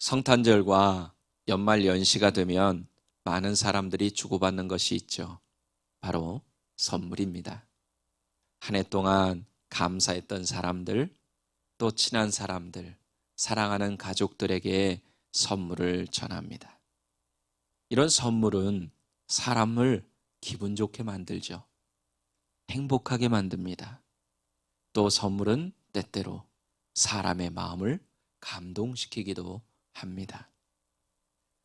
성탄절과 연말 연시가 되면 많은 사람들이 주고받는 것이 있죠. 바로 선물입니다. 한 해 동안 감사했던 사람들, 또 친한 사람들, 사랑하는 가족들에게 선물을 전합니다. 이런 선물은 사람을 기분 좋게 만들죠. 행복하게 만듭니다. 또 선물은 때때로 사람의 마음을 감동시키기도 합니다.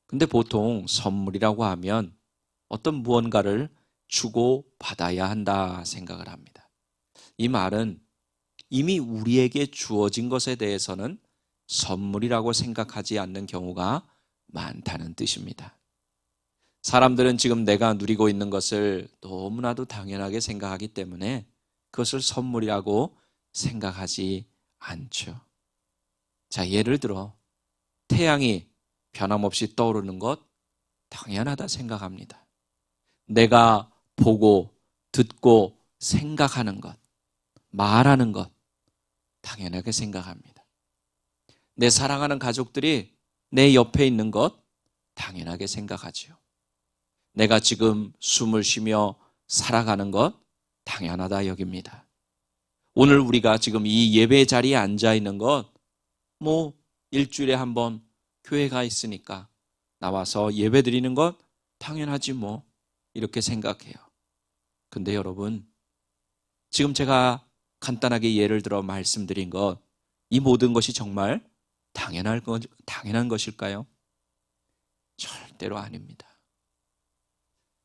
근데 보통 선물이라고 하면 어떤 무언가를 주고 받아야 한다 생각을 합니다. 이 말은 이미 우리에게 주어진 것에 대해서는 선물이라고 생각하지 않는 경우가 많다는 뜻입니다. 사람들은 지금 내가 누리고 있는 것을 너무나도 당연하게 생각하기 때문에 그것을 선물이라고 생각하지 않죠. 자, 예를 들어 태양이 변함없이 떠오르는 것 당연하다 생각합니다. 내가 보고 듣고 생각하는 것, 말하는 것 당연하게 생각합니다. 내 사랑하는 가족들이 내 옆에 있는 것 당연하게 생각하죠. 내가 지금 숨을 쉬며 살아가는 것 당연하다 여깁니다. 오늘 우리가 지금 이 예배 자리에 앉아 있는 것 일주일에 한 번 교회가 있으니까 나와서 예배 드리는 것 당연하지 이렇게 생각해요. 근데 여러분, 지금 제가 간단하게 예를 들어 말씀드린 것, 이 모든 것이 정말 당연한 것일까요? 절대로 아닙니다.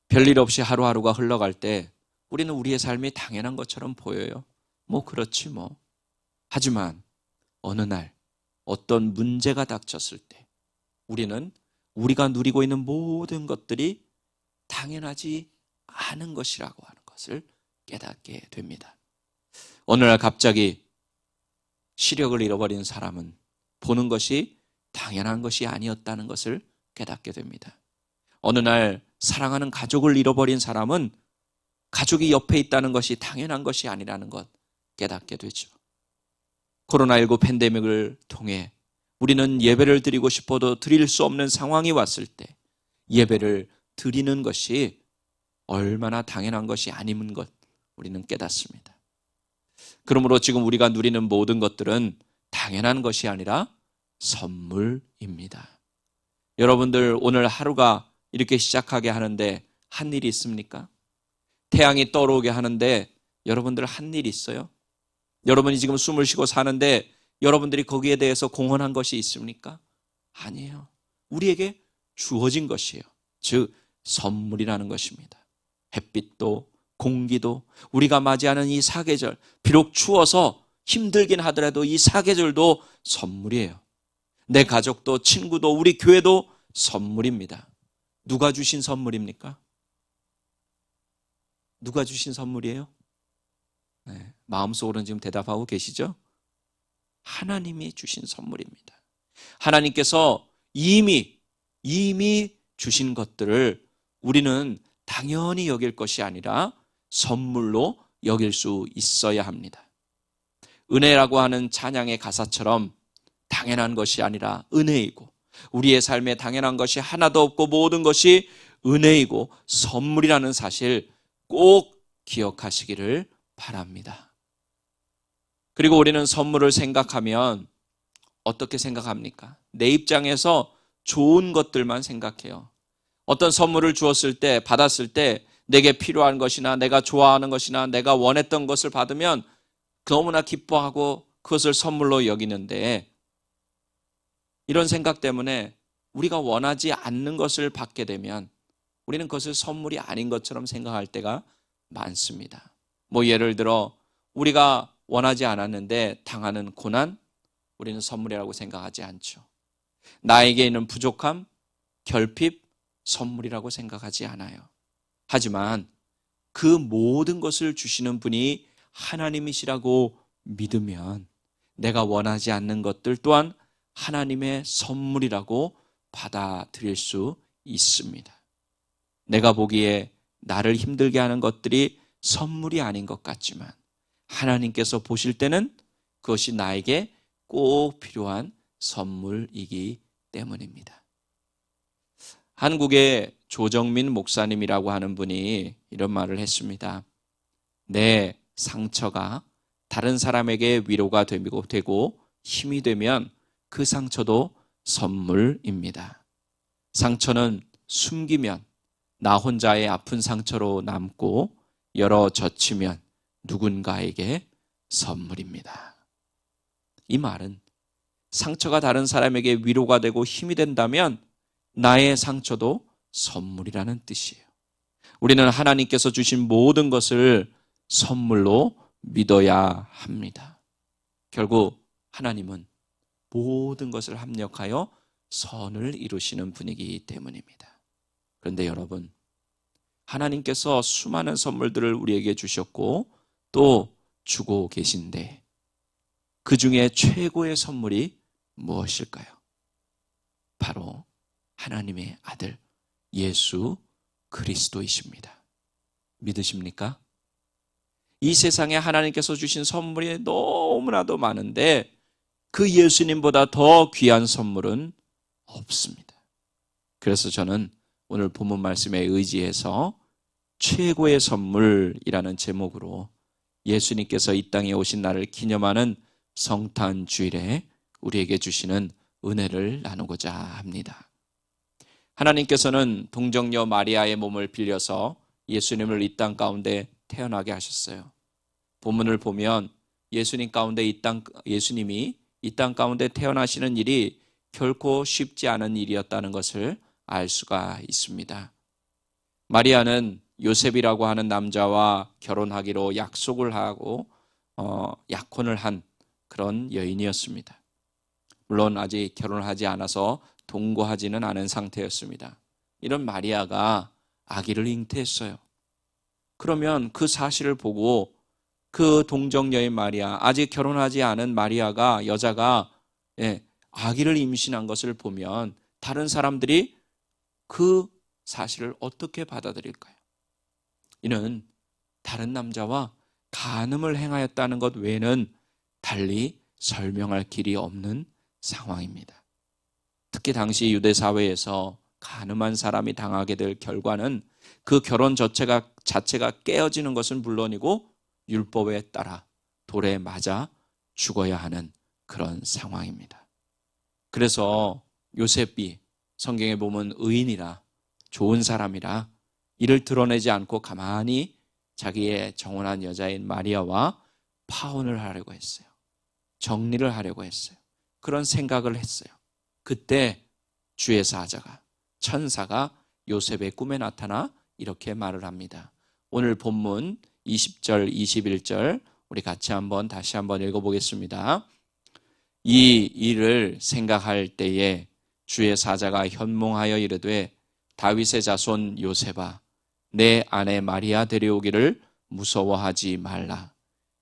별일 없이 하루하루가 흘러갈 때 우리는 우리의 삶이 당연한 것처럼 보여요. 그렇지. 하지만 어느 날 어떤 문제가 닥쳤을 때 우리는 우리가 누리고 있는 모든 것들이 당연하지 않은 것이라고 하는 것을 깨닫게 됩니다. 어느 날 갑자기 시력을 잃어버린 사람은 보는 것이 당연한 것이 아니었다는 것을 깨닫게 됩니다. 어느 날 사랑하는 가족을 잃어버린 사람은 가족이 옆에 있다는 것이 당연한 것이 아니라는 것 깨닫게 되죠. 코로나19 팬데믹을 통해 우리는 예배를 드리고 싶어도 드릴 수 없는 상황이 왔을 때 예배를 드리는 것이 얼마나 당연한 것이 아닌 것 우리는 깨닫습니다. 그러므로 지금 우리가 누리는 모든 것들은 당연한 것이 아니라 선물입니다. 여러분들 오늘 하루가 이렇게 시작하게 하는데 한 일이 있습니까? 태양이 떠오르게 하는데 여러분들 한 일이 있어요? 여러분이 지금 숨을 쉬고 사는데 여러분들이 거기에 대해서 공헌한 것이 있습니까? 아니에요. 우리에게 주어진 것이에요. 즉 선물이라는 것입니다. 햇빛도 공기도 우리가 맞이하는 이 사계절, 비록 추워서 힘들긴 하더라도 이 사계절도 선물이에요. 내 가족도 친구도 우리 교회도 선물입니다. 누가 주신 선물입니까? 누가 주신 선물이에요? 네, 마음속으로는 지금 대답하고 계시죠? 하나님이 주신 선물입니다. 하나님께서 이미 주신 것들을 우리는 당연히 여길 것이 아니라 선물로 여길 수 있어야 합니다. 은혜라고 하는 찬양의 가사처럼 당연한 것이 아니라 은혜이고 우리의 삶에 당연한 것이 하나도 없고 모든 것이 은혜이고 선물이라는 사실 꼭 기억하시기를 바랍니다. 그리고 우리는 선물을 생각하면 어떻게 생각합니까? 내 입장에서 좋은 것들만 생각해요. 어떤 선물을 주었을 때, 받았을 때 내게 필요한 것이나 내가 좋아하는 것이나 내가 원했던 것을 받으면 너무나 기뻐하고 그것을 선물로 여기는데 이런 생각 때문에 우리가 원하지 않는 것을 받게 되면 우리는 그것을 선물이 아닌 것처럼 생각할 때가 많습니다. 예를 들어 우리가 원하지 않았는데 당하는 고난, 우리는 선물이라고 생각하지 않죠. 나에게 있는 부족함, 결핍, 선물이라고 생각하지 않아요. 하지만 그 모든 것을 주시는 분이 하나님이시라고 믿으면 내가 원하지 않는 것들 또한 하나님의 선물이라고 받아들일 수 있습니다. 내가 보기에 나를 힘들게 하는 것들이 선물이 아닌 것 같지만 하나님께서 보실 때는 그것이 나에게 꼭 필요한 선물이기 때문입니다. 한국의 조정민 목사님이라고 하는 분이 이런 말을 했습니다. 내 상처가 다른 사람에게 위로가 되고 힘이 되면 그 상처도 선물입니다. 상처는 숨기면 나 혼자의 아픈 상처로 남고 열어젖히면 누군가에게 선물입니다. 이 말은 상처가 다른 사람에게 위로가 되고 힘이 된다면 나의 상처도 선물이라는 뜻이에요. 우리는 하나님께서 주신 모든 것을 선물로 믿어야 합니다. 결국 하나님은 모든 것을 합력하여 선을 이루시는 분이기 때문입니다. 그런데 여러분, 하나님께서 수많은 선물들을 우리에게 주셨고 또 주고 계신데 그 중에 최고의 선물이 무엇일까요? 바로 하나님의 아들 예수 그리스도이십니다. 믿으십니까? 이 세상에 하나님께서 주신 선물이 너무나도 많은데 그 예수님보다 더 귀한 선물은 없습니다. 그래서 저는 오늘 본문 말씀에 의지해서 최고의 선물이라는 제목으로 예수님께서 이 땅에 오신 날을 기념하는 성탄 주일에 우리에게 주시는 은혜를 나누고자 합니다. 하나님께서는 동정녀 마리아의 몸을 빌려서 예수님을 이 땅 가운데 태어나게 하셨어요. 본문을 보면 예수님이 이 땅 가운데 태어나시는 일이 결코 쉽지 않은 일이었다는 것을 알 수가 있습니다. 마리아는 요셉이라고 하는 남자와 결혼하기로 약속을 하고 약혼을 한 그런 여인이었습니다. 물론 아직 결혼을 하지 않아서 동거하지는 않은 상태였습니다. 이런 마리아가 아기를 잉태했어요. 그러면 그 사실을 보고 그 동정녀인 마리아, 아직 결혼하지 않은 마리아가 여자가 아기를 임신한 것을 보면 다른 사람들이 그 사실을 어떻게 받아들일까요? 이는 다른 남자와 간음을 행하였다는 것 외에는 달리 설명할 길이 없는 상황입니다. 특히 당시 유대 사회에서 간음한 사람이 당하게 될 결과는 그 결혼 자체가 깨어지는 것은 물론이고 율법에 따라 돌에 맞아 죽어야 하는 그런 상황입니다. 그래서 요셉이 성경에 보면 의인이라 좋은 사람이라 이를 드러내지 않고 가만히 자기의 정혼한 여자인 마리아와 파혼을 하려고 했어요. 정리를 하려고 했어요. 그런 생각을 했어요. 그때 주의 사자가, 천사가 요셉의 꿈에 나타나 이렇게 말을 합니다. 오늘 본문 20절, 21절 우리 같이 다시 한번 읽어보겠습니다. 이 일을 생각할 때에 주의 사자가 현몽하여 이르되 다윗의 자손 요셉아, 내 아내 마리아 데려오기를 무서워하지 말라.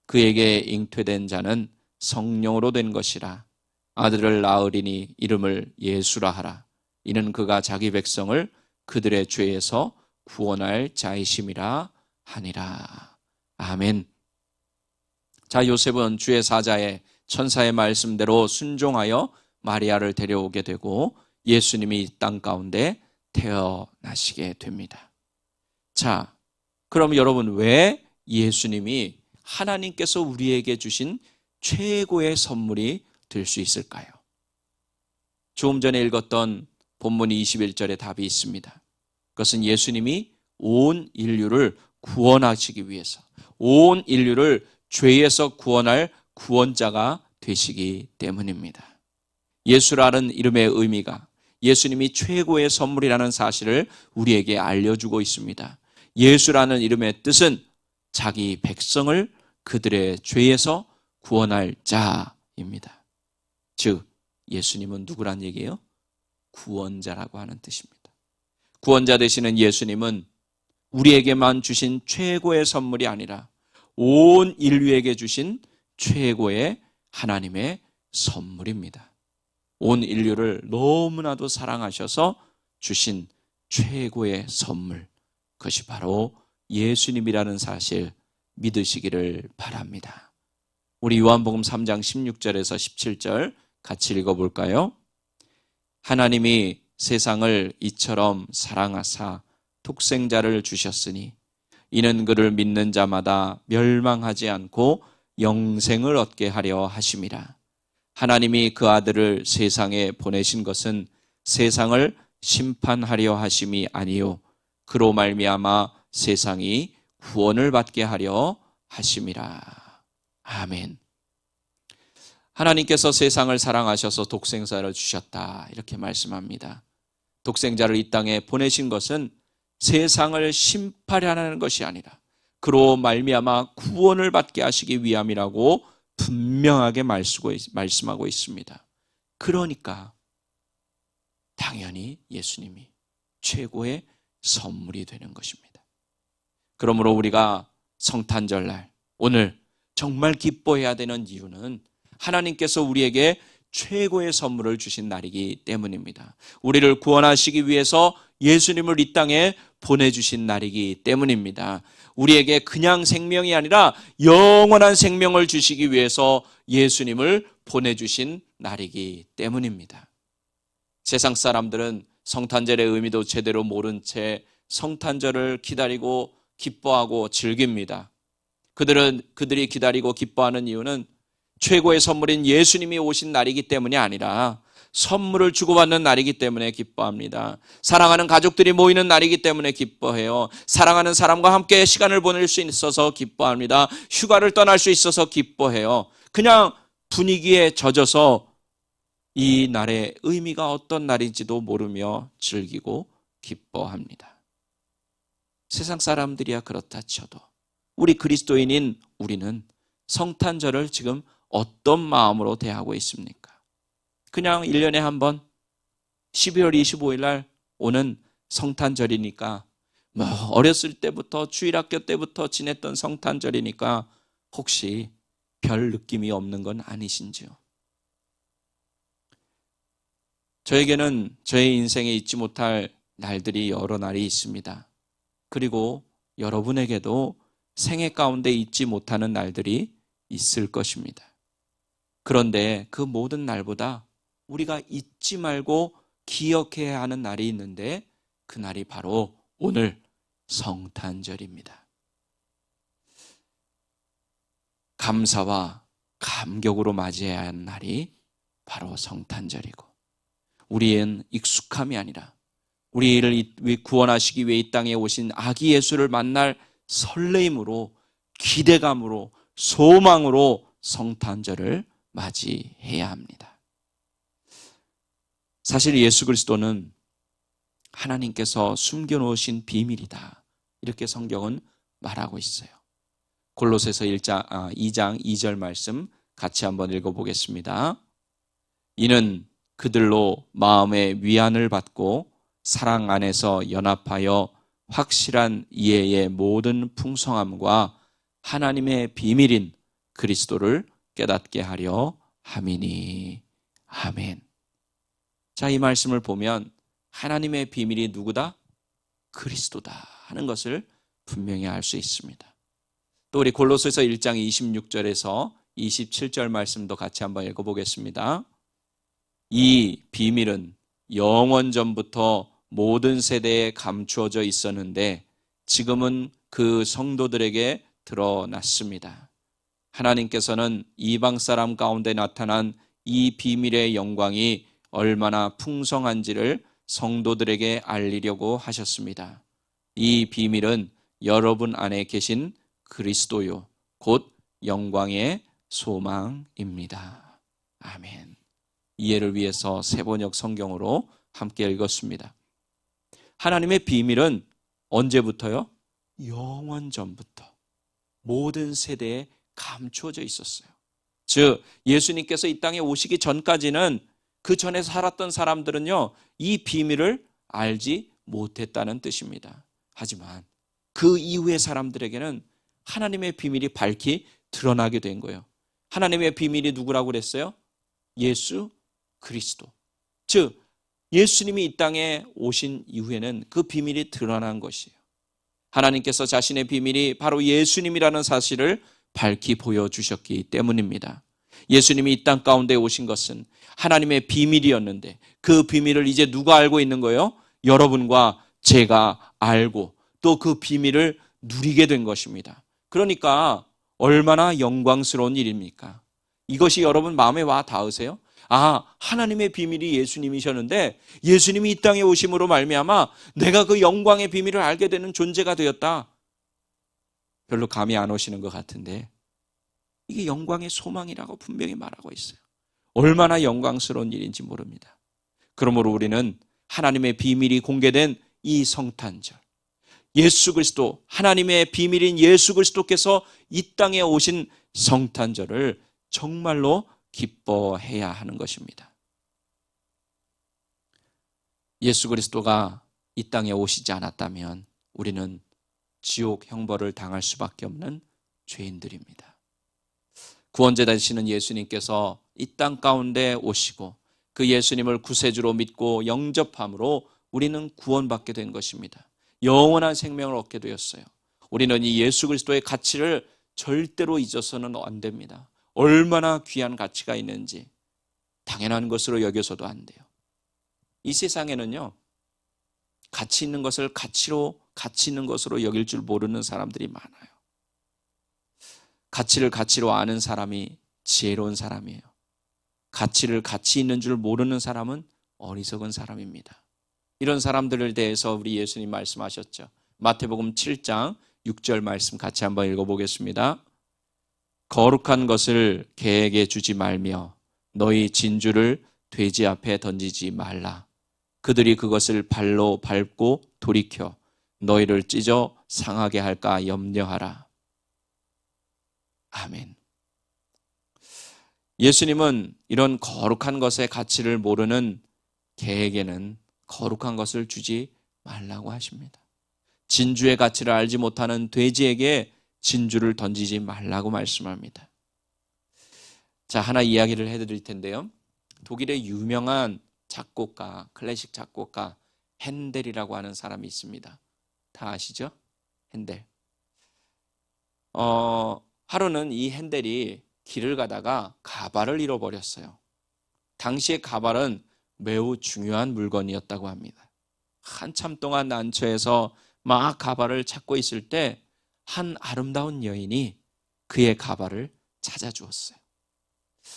그에게 잉태된 자는 성령으로 된 것이라. 아들을 낳으리니 이름을 예수라 하라. 이는 그가 자기 백성을 그들의 죄에서 구원할 자이심이라 하니라. 아멘. 자, 요셉은 주의 사자의 천사의 말씀대로 순종하여 마리아를 데려오게 되고 예수님이 이 땅 가운데 태어나시게 됩니다. 자, 그럼 여러분, 왜 예수님이 하나님께서 우리에게 주신 최고의 선물이 될 수 있을까요? 조금 전에 읽었던 본문 21절에 답이 있습니다. 그것은 예수님이 온 인류를 구원하시기 위해서, 온 인류를 죄에서 구원할 구원자가 되시기 때문입니다. 예수라는 이름의 의미가 예수님이 최고의 선물이라는 사실을 우리에게 알려주고 있습니다. 예수라는 이름의 뜻은 자기 백성을 그들의 죄에서 구원할 자입니다. 즉, 예수님은 누구란 얘기예요? 구원자라고 하는 뜻입니다. 구원자 되시는 예수님은 우리에게만 주신 최고의 선물이 아니라 온 인류에게 주신 최고의 하나님의 선물입니다. 온 인류를 너무나도 사랑하셔서 주신 최고의 선물, 그것이 바로 예수님이라는 사실 믿으시기를 바랍니다. 우리 요한복음 3장 16절에서 17절 같이 읽어볼까요? 하나님이 세상을 이처럼 사랑하사 독생자를 주셨으니 이는 그를 믿는 자마다 멸망하지 않고 영생을 얻게 하려 하심이라. 하나님이 그 아들을 세상에 보내신 것은 세상을 심판하려 하심이 아니요 그로 말미암아 세상이 구원을 받게 하려 하심이라. 아멘. 하나님께서 세상을 사랑하셔서 독생자를 주셨다, 이렇게 말씀합니다. 독생자를 이 땅에 보내신 것은 세상을 심판하는 것이 아니라 그로 말미암아 구원을 받게 하시기 위함이라고 분명하게 말씀하고 있습니다. 그러니까 당연히 예수님이 최고의 선물이 되는 것입니다. 그러므로 우리가 성탄절날 오늘 정말 기뻐해야 되는 이유는 하나님께서 우리에게 최고의 선물을 주신 날이기 때문입니다. 우리를 구원하시기 위해서 예수님을 이 땅에 보내주신 날이기 때문입니다. 우리에게 그냥 생명이 아니라 영원한 생명을 주시기 위해서 예수님을 보내주신 날이기 때문입니다. 세상 사람들은 성탄절의 의미도 제대로 모른 채 성탄절을 기다리고 기뻐하고 즐깁니다. 그들이 기다리고 기뻐하는 이유는 최고의 선물인 예수님이 오신 날이기 때문이 아니라 선물을 주고받는 날이기 때문에 기뻐합니다. 사랑하는 가족들이 모이는 날이기 때문에 기뻐해요. 사랑하는 사람과 함께 시간을 보낼 수 있어서 기뻐합니다. 휴가를 떠날 수 있어서 기뻐해요. 그냥 분위기에 젖어서 이 날의 의미가 어떤 날인지도 모르며 즐기고 기뻐합니다. 세상 사람들이야 그렇다 쳐도 우리 그리스도인인 우리는 성탄절을 지금 어떤 마음으로 대하고 있습니까? 그냥 1년에 한 번 12월 25일 날 오는 성탄절이니까 어렸을 때부터 주일학교 때부터 지냈던 성탄절이니까 혹시 별 느낌이 없는 건 아니신지요? 저에게는 저의 인생에 잊지 못할 날들이 여러 날이 있습니다. 그리고 여러분에게도 생애 가운데 잊지 못하는 날들이 있을 것입니다. 그런데 그 모든 날보다 우리가 잊지 말고 기억해야 하는 날이 있는데 그 날이 바로 오늘 성탄절입니다. 감사와 감격으로 맞이해야 하는 날이 바로 성탄절이고 우리는 익숙함이 아니라 우리를 구원하시기 위해 이 땅에 오신 아기 예수를 만날 설레임으로 기대감으로 소망으로 성탄절을 맞이해야 합니다. 사실 예수 그리스도는 하나님께서 숨겨놓으신 비밀이다, 이렇게 성경은 말하고 있어요. 골로새서 2장 2절 말씀 같이 한번 읽어보겠습니다. 이는 그들로 마음의 위안을 받고 사랑 안에서 연합하여 확실한 이해의 모든 풍성함과 하나님의 비밀인 그리스도를 깨닫게 하려 함이니. 아멘. 자, 이 말씀을 보면 하나님의 비밀이 누구다? 그리스도다 하는 것을 분명히 알 수 있습니다. 또 우리 골로새서 1장 26절에서 27절 말씀도 같이 한번 읽어보겠습니다. 이 비밀은 영원 전부터 모든 세대에 감추어져 있었는데 지금은 그 성도들에게 드러났습니다. 하나님께서는 이방 사람 가운데 나타난 이 비밀의 영광이 얼마나 풍성한지를 성도들에게 알리려고 하셨습니다. 이 비밀은 여러분 안에 계신 그리스도요, 곧 영광의 소망입니다. 아멘. 이해를 위해서 세번역 성경으로 함께 읽었습니다. 하나님의 비밀은 언제부터요? 영원 전부터 모든 세대에 감추어져 있었어요. 즉 예수님께서 이 땅에 오시기 전까지는 그 전에 살았던 사람들은요, 이 비밀을 알지 못했다는 뜻입니다. 하지만 그 이후의 사람들에게는 하나님의 비밀이 밝히 드러나게 된 거예요. 하나님의 비밀이 누구라고 그랬어요? 예수 그리스도. 즉 예수님이 이 땅에 오신 이후에는 그 비밀이 드러난 것이에요. 하나님께서 자신의 비밀이 바로 예수님이라는 사실을 밝히 보여주셨기 때문입니다. 예수님이 이 땅 가운데 오신 것은 하나님의 비밀이었는데 그 비밀을 이제 누가 알고 있는 거예요? 여러분과 제가 알고 또 그 비밀을 누리게 된 것입니다. 그러니까 얼마나 영광스러운 일입니까? 이것이 여러분 마음에 와 닿으세요? 아, 하나님의 비밀이 예수님이셨는데 예수님이 이 땅에 오심으로 말미암아 내가 그 영광의 비밀을 알게 되는 존재가 되었다. 별로 감이 안 오시는 것 같은데 이게 영광의 소망이라고 분명히 말하고 있어요. 얼마나 영광스러운 일인지 모릅니다. 그러므로 우리는 하나님의 비밀이 공개된 이 성탄절, 예수 그리스도, 하나님의 비밀인 예수 그리스도께서 이 땅에 오신 성탄절을 정말로 기뻐해야 하는 것입니다. 예수 그리스도가 이 땅에 오시지 않았다면 우리는 지옥 형벌을 당할 수밖에 없는 죄인들입니다. 구원자 되시는 예수님께서 이 땅 가운데 오시고 그 예수님을 구세주로 믿고 영접함으로 우리는 구원받게 된 것입니다. 영원한 생명을 얻게 되었어요. 우리는 이 예수 그리스도의 가치를 절대로 잊어서는 안 됩니다. 얼마나 귀한 가치가 있는지 당연한 것으로 여겨서도 안 돼요. 이 세상에는요, 가치 있는 것을 가치 있는 것으로 여길 줄 모르는 사람들이 많아요. 가치를 가치로 아는 사람이 지혜로운 사람이에요. 가치를 가치 있는 줄 모르는 사람은 어리석은 사람입니다. 이런 사람들에 대해서 우리 예수님 말씀하셨죠. 마태복음 7장 6절 말씀 같이 한번 읽어보겠습니다. 거룩한 것을 개에게 주지 말며 너희 진주를 돼지 앞에 던지지 말라. 그들이 그것을 발로 밟고 돌이켜 너희를 찢어 상하게 할까 염려하라. 아멘. 예수님은 이런 거룩한 것의 가치를 모르는 개에게는 거룩한 것을 주지 말라고 하십니다. 진주의 가치를 알지 못하는 돼지에게 진주를 던지지 말라고 말씀합니다. 자, 하나 이야기를 해드릴 텐데요. 독일의 유명한 작곡가, 클래식 작곡가 핸델이라고 하는 사람이 있습니다. 다 아시죠? 핸델. 하루는 이 핸델이 길을 가다가 가발을 잃어버렸어요. 당시의 가발은 매우 중요한 물건이었다고 합니다. 한참 동안 난처해서 막 가발을 찾고 있을 때 한 아름다운 여인이 그의 가발을 찾아주었어요.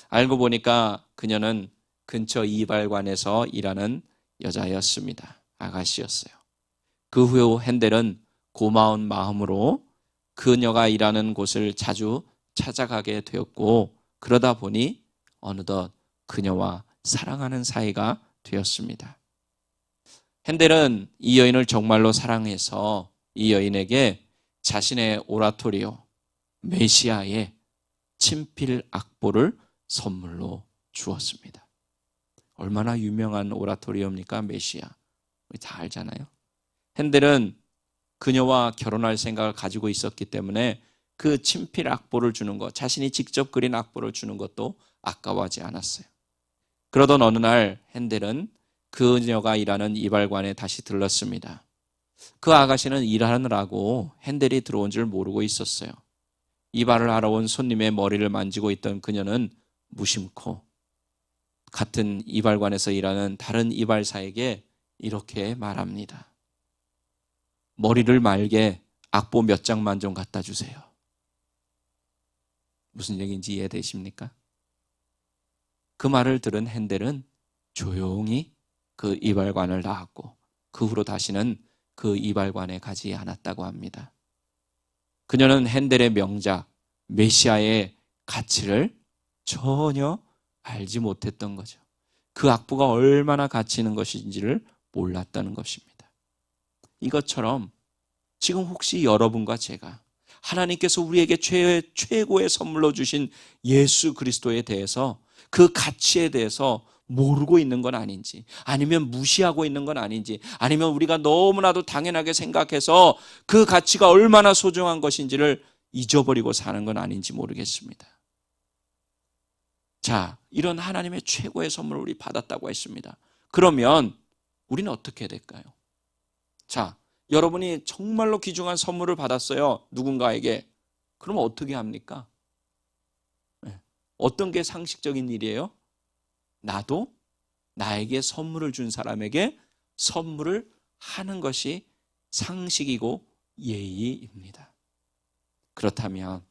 알고 보니까 그녀는 근처 이발관에서 일하는 여자였습니다. 아가씨였어요. 그 후 핸델은 고마운 마음으로 그녀가 일하는 곳을 자주 찾아가게 되었고 그러다 보니 어느덧 그녀와 사랑하는 사이가 되었습니다. 핸델은 이 여인을 정말로 사랑해서 이 여인에게 자신의 오라토리오 메시아의 친필 악보를 선물로 주었습니다. 얼마나 유명한 오라토리오입니까? 메시아. 우리 다 알잖아요. 핸델은 그녀와 결혼할 생각을 가지고 있었기 때문에 그 친필 악보를 주는 것, 자신이 직접 그린 악보를 주는 것도 아까워하지 않았어요. 그러던 어느 날 핸델은 그녀가 일하는 이발관에 다시 들렀습니다. 그 아가씨는 일하느라고 핸델이 들어온 줄 모르고 있었어요. 이발을 하러 온 손님의 머리를 만지고 있던 그녀는 무심코 같은 이발관에서 일하는 다른 이발사에게 이렇게 말합니다. 머리를 말게 악보 몇 장만 좀 갖다 주세요. 무슨 얘기인지 이해되십니까? 그 말을 들은 핸델은 조용히 그 이발관을 나왔고 그 후로 다시는 그 이발관에 가지 않았다고 합니다. 그녀는 핸델의 명작 메시아의 가치를 전혀 알지 못했던 거죠. 그 악보가 얼마나 가치 있는 것인지를 몰랐다는 것입니다. 이것처럼 지금 혹시 여러분과 제가 하나님께서 우리에게 최고의 선물로 주신 예수 그리스도에 대해서 그 가치에 대해서 모르고 있는 건 아닌지, 아니면 무시하고 있는 건 아닌지, 아니면 우리가 너무나도 당연하게 생각해서 그 가치가 얼마나 소중한 것인지를 잊어버리고 사는 건 아닌지 모르겠습니다. 자, 이런 하나님의 최고의 선물을 우리 받았다고 했습니다. 그러면 우리는 어떻게 해야 될까요? 자, 여러분이 정말로 귀중한 선물을 받았어요. 누군가에게. 그러면 어떻게 합니까? 어떤 게 상식적인 일이에요? 나도 나에게 선물을 준 사람에게 선물을 하는 것이 상식이고 예의입니다. 그렇다면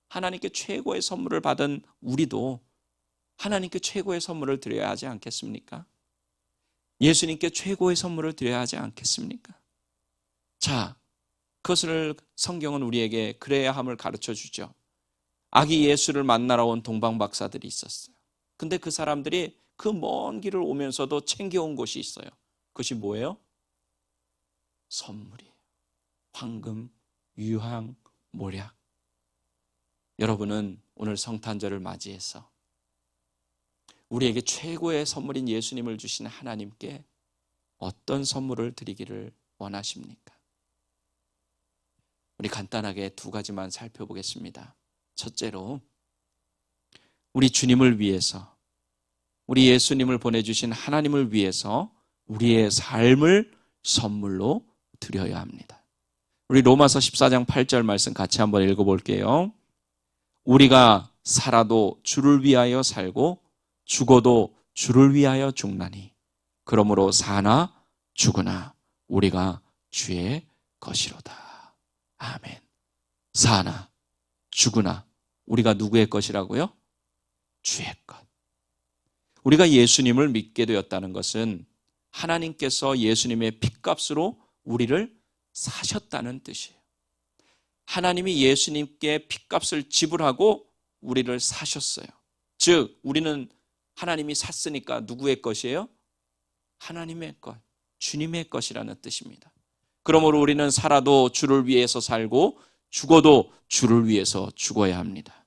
하나님께 최고의 선물을 받은 우리도 하나님께 최고의 선물을 드려야 하지 않겠습니까? 예수님께 최고의 선물을 드려야 하지 않겠습니까? 자, 그것을 성경은 우리에게 그래야 함을 가르쳐 주죠. 아기 예수를 만나러 온 동방 박사들이 있었어요. 근데 그 사람들이 그 먼 길을 오면서도 챙겨온 것이 있어요. 그것이 뭐예요? 선물이에요. 황금, 유황, 모략. 여러분은 오늘 성탄절을 맞이해서 우리에게 최고의 선물인 예수님을 주신 하나님께 어떤 선물을 드리기를 원하십니까? 우리 간단하게 두 가지만 살펴보겠습니다. 첫째로, 우리 주님을 위해서, 우리 예수님을 보내주신 하나님을 위해서 우리의 삶을 선물로 드려야 합니다. 우리 로마서 14장 8절 말씀 같이 한번 읽어볼게요. 우리가 살아도 주를 위하여 살고 죽어도 주를 위하여 죽나니 그러므로 사나 죽으나 우리가 주의 것이로다. 아멘. 사나 죽으나 우리가 누구의 것이라고요? 주의 것. 우리가 예수님을 믿게 되었다는 것은 하나님께서 예수님의 핏값으로 우리를 사셨다는 뜻이에요. 하나님이 예수님께 핏값을 지불하고 우리를 사셨어요. 즉 우리는 하나님이 샀으니까 누구의 것이에요? 하나님의 것, 주님의 것이라는 뜻입니다. 그러므로 우리는 살아도 주를 위해서 살고 죽어도 주를 위해서 죽어야 합니다.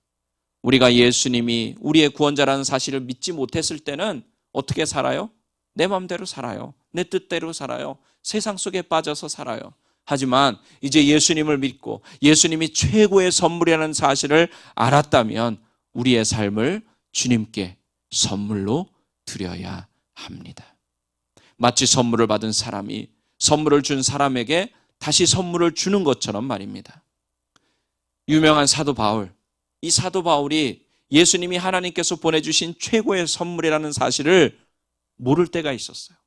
우리가 예수님이 우리의 구원자라는 사실을 믿지 못했을 때는 어떻게 살아요? 내 마음대로 살아요. 내 뜻대로 살아요. 세상 속에 빠져서 살아요. 하지만 이제 예수님을 믿고 예수님이 최고의 선물이라는 사실을 알았다면 우리의 삶을 주님께 선물로 드려야 합니다. 마치 선물을 받은 사람이 선물을 준 사람에게 다시 선물을 주는 것처럼 말입니다. 유명한 사도 바울, 이 사도 바울이 예수님이 하나님께서 보내주신 최고의 선물이라는 사실을 모를 때가 있었어요.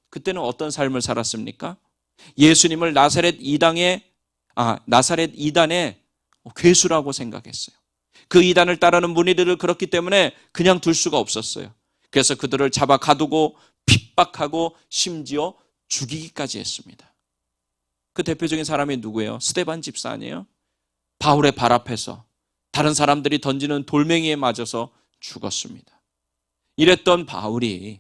그때는 어떤 삶을 살았습니까? 예수님을 나사렛 이단의 괴수라고 생각했어요. 그 이단을 따르는 무리들을 그렇기 때문에 그냥 둘 수가 없었어요. 그래서 그들을 잡아 가두고 핍박하고 심지어 죽이기까지 했습니다. 그 대표적인 사람이 누구예요? 스데반 집사 아니에요? 바울의 발 앞에서 다른 사람들이 던지는 돌멩이에 맞아서 죽었습니다. 이랬던 바울이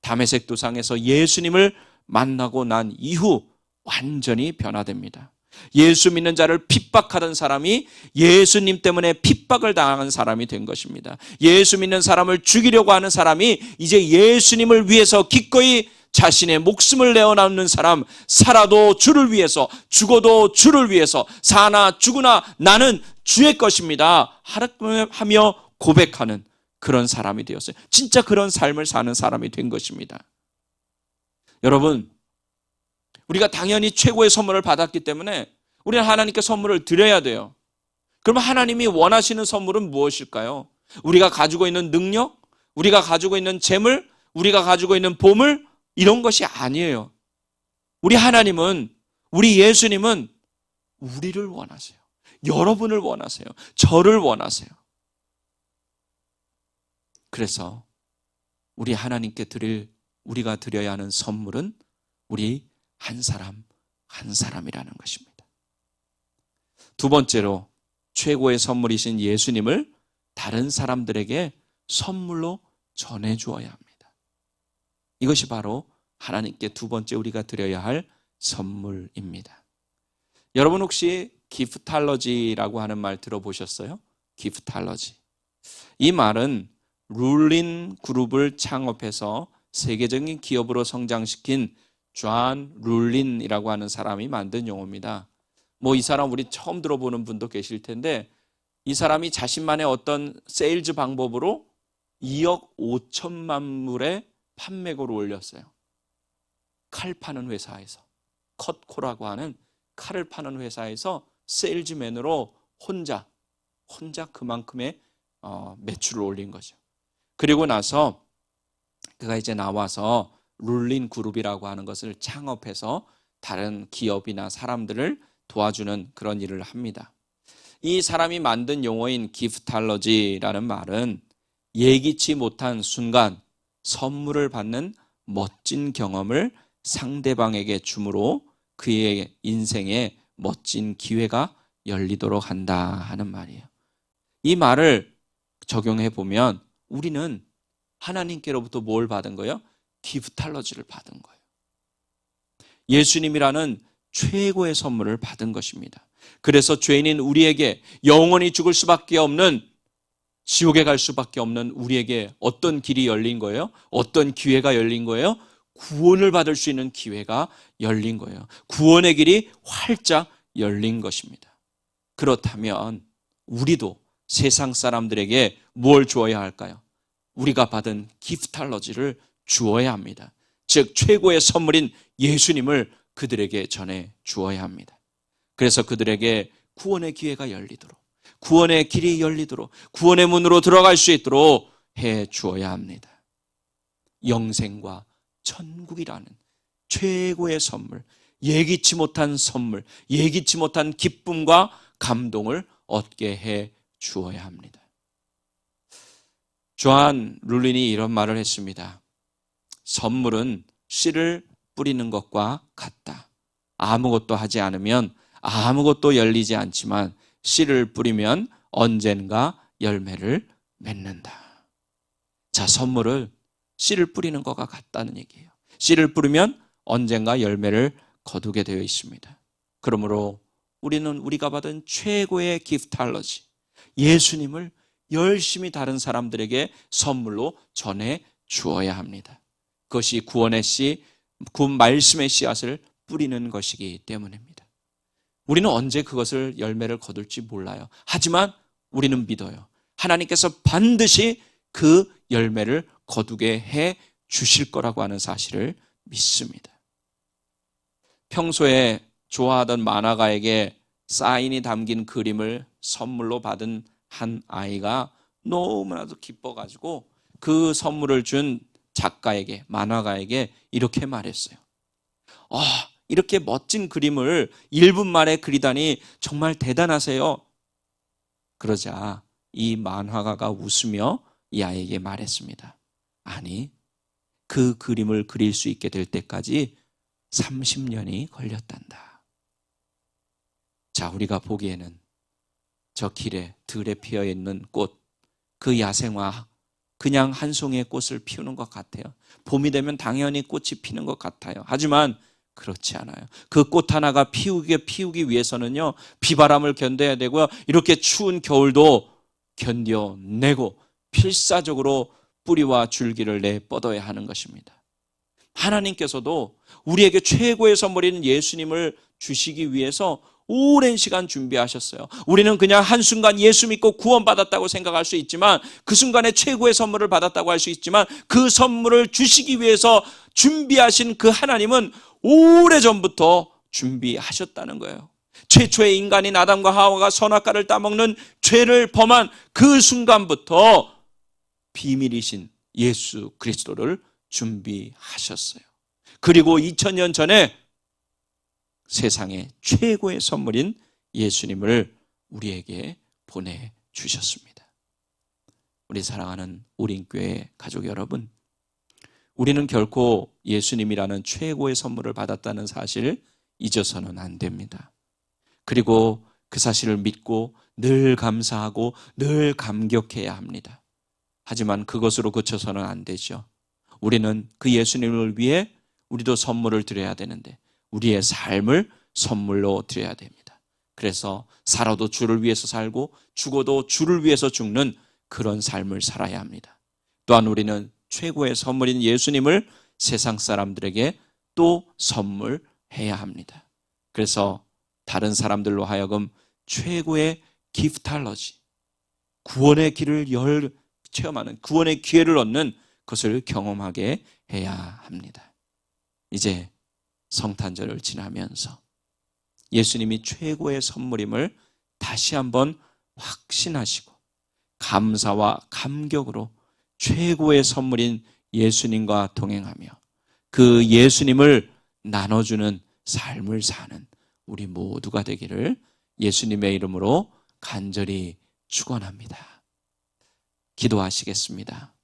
다메섹 도상에서 예수님을 만나고 난 이후 완전히 변화됩니다. 예수 믿는 자를 핍박하던 사람이 예수님 때문에 핍박을 당하는 사람이 된 것입니다. 예수 믿는 사람을 죽이려고 하는 사람이 이제 예수님을 위해서 기꺼이 자신의 목숨을 내어놓는 사람, 살아도 주를 위해서 죽어도 주를 위해서 사나 죽으나 나는 주의 것입니다 하며 고백하는 그런 사람이 되었어요. 진짜 그런 삶을 사는 사람이 된 것입니다. 여러분, 우리가 당연히 최고의 선물을 받았기 때문에 우리는 하나님께 선물을 드려야 돼요. 그럼 하나님이 원하시는 선물은 무엇일까요? 우리가 가지고 있는 능력, 우리가 가지고 있는 재물, 우리가 가지고 있는 보물, 이런 것이 아니에요. 우리 하나님은, 우리 예수님은 우리를 원하세요. 여러분을 원하세요. 저를 원하세요. 그래서 우리 하나님께 우리가 드려야 하는 선물은 우리 한 사람 한 사람이라는 것입니다. 두 번째로 최고의 선물이신 예수님을 다른 사람들에게 선물로 전해주어야 합니다. 이것이 바로 하나님께 두 번째 우리가 드려야 할 선물입니다. 여러분 혹시 기프탈러지라고 하는 말 들어보셨어요? 기프탈러지. 이 말은 룰린 그룹을 창업해서 세계적인 기업으로 성장시킨 존 룰린이라고 하는 사람이 만든 용어입니다. 이 사람 우리 처음 들어보는 분도 계실 텐데 이 사람이 자신만의 어떤 세일즈 방법으로 2억 5천만 물의 판매고를 올렸어요. 칼 파는 회사에서, 컷코라고 하는 칼을 파는 회사에서 세일즈맨으로 혼자 그만큼의 매출을 올린 거죠. 그리고 나서 그가 이제 나와서 룰린 그룹이라고 하는 것을 창업해서 다른 기업이나 사람들을 도와주는 그런 일을 합니다. 이 사람이 만든 용어인 기프탈러지라는 말은 예기치 못한 순간 선물을 받는 멋진 경험을 상대방에게 줌으로 그의 인생에 멋진 기회가 열리도록 한다 하는 말이에요. 이 말을 적용해 보면 우리는 하나님께로부터 뭘 받은 거예요? 기프탈러지를 받은 거예요. 예수님이라는 최고의 선물을 받은 것입니다. 그래서 죄인인 우리에게 영원히 죽을 수밖에 없는, 지옥에 갈 수밖에 없는 우리에게 어떤 길이 열린 거예요? 어떤 기회가 열린 거예요? 구원을 받을 수 있는 기회가 열린 거예요. 구원의 길이 활짝 열린 것입니다. 그렇다면 우리도 세상 사람들에게 뭘 주어야 할까요? 우리가 받은 기프탈러지를 주어야 합니다. 즉 최고의 선물인 예수님을 그들에게 전해 주어야 합니다. 그래서 그들에게 구원의 기회가 열리도록, 구원의 길이 열리도록, 구원의 문으로 들어갈 수 있도록 해 주어야 합니다. 영생과 천국이라는 최고의 선물, 예기치 못한 선물, 예기치 못한 기쁨과 감동을 얻게 해 주어야 합니다. 조한 룰린이 이런 말을 했습니다. 선물은 씨를 뿌리는 것과 같다. 아무것도 하지 않으면 아무것도 열리지 않지만 씨를 뿌리면 언젠가 열매를 맺는다. 자, 선물을 씨를 뿌리는 것과 같다는 얘기예요. 씨를 뿌리면 언젠가 열매를 거두게 되어 있습니다. 그러므로 우리는 우리가 받은 최고의 기프탈러지, 예수님을 열심히 다른 사람들에게 선물로 전해 주어야 합니다. 그것이 구원의 씨, 그 말씀의 씨앗을 뿌리는 것이기 때문입니다. 우리는 언제 그것을 열매를 거둘지 몰라요. 하지만 우리는 믿어요. 하나님께서 반드시 그 열매를 거두게 해 주실 거라고 하는 사실을 믿습니다. 평소에 좋아하던 만화가에게 사인이 담긴 그림을 선물로 받은 한 아이가 너무나도 기뻐가지고 그 선물을 준 작가에게, 만화가에게 이렇게 말했어요. 이렇게 멋진 그림을 1분 만에 그리다니 정말 대단하세요. 그러자 이 만화가가 웃으며 이 아이에게 말했습니다. 아니, 그 그림을 그릴 수 있게 될 때까지 30년이 걸렸단다. 자, 우리가 보기에는 저 길에 들에 피어 있는 꽃, 그 야생화, 그냥 한 송이의 꽃을 피우는 것 같아요. 봄이 되면 당연히 꽃이 피는 것 같아요. 하지만 그렇지 않아요. 그 꽃 하나가 피우기 위해서는요, 비바람을 견뎌야 되고요, 이렇게 추운 겨울도 견뎌내고 필사적으로 뿌리와 줄기를 내 뻗어야 하는 것입니다. 하나님께서도 우리에게 최고의 선물인 예수님을 주시기 위해서 오랜 시간 준비하셨어요. 우리는 그냥 한순간 예수 믿고 구원받았다고 생각할 수 있지만, 그 순간에 최고의 선물을 받았다고 할 수 있지만, 그 선물을 주시기 위해서 준비하신 그 하나님은 오래전부터 준비하셨다는 거예요. 최초의 인간인 아담과 하와가 선악과를 따먹는 죄를 범한 그 순간부터 비밀이신 예수 그리스도를 준비하셨어요. 그리고 2000년 전에 세상의 최고의 선물인 예수님을 우리에게 보내주셨습니다. 우리 사랑하는 우린교회 가족 여러분, 우리는 결코 예수님이라는 최고의 선물을 받았다는 사실을 잊어서는 안 됩니다. 그리고 그 사실을 믿고 늘 감사하고 늘 감격해야 합니다. 하지만 그것으로 그쳐서는 안 되죠. 우리는 그 예수님을 위해 우리도 선물을 드려야 되는데, 우리의 삶을 선물로 드려야 됩니다. 그래서 살아도 주를 위해서 살고 죽어도 주를 위해서 죽는 그런 삶을 살아야 합니다. 또한 우리는 최고의 선물인 예수님을 세상 사람들에게 또 선물해야 합니다. 그래서 다른 사람들로 하여금 최고의 기프탈러지, 구원의 길을 체험하는, 구원의 기회를 얻는 것을 경험하게 해야 합니다. 이제 성탄절을 지나면서 예수님이 최고의 선물임을 다시 한번 확신하시고 감사와 감격으로 최고의 선물인 예수님과 동행하며 그 예수님을 나눠주는 삶을 사는 우리 모두가 되기를 예수님의 이름으로 간절히 축원합니다. 기도하시겠습니다.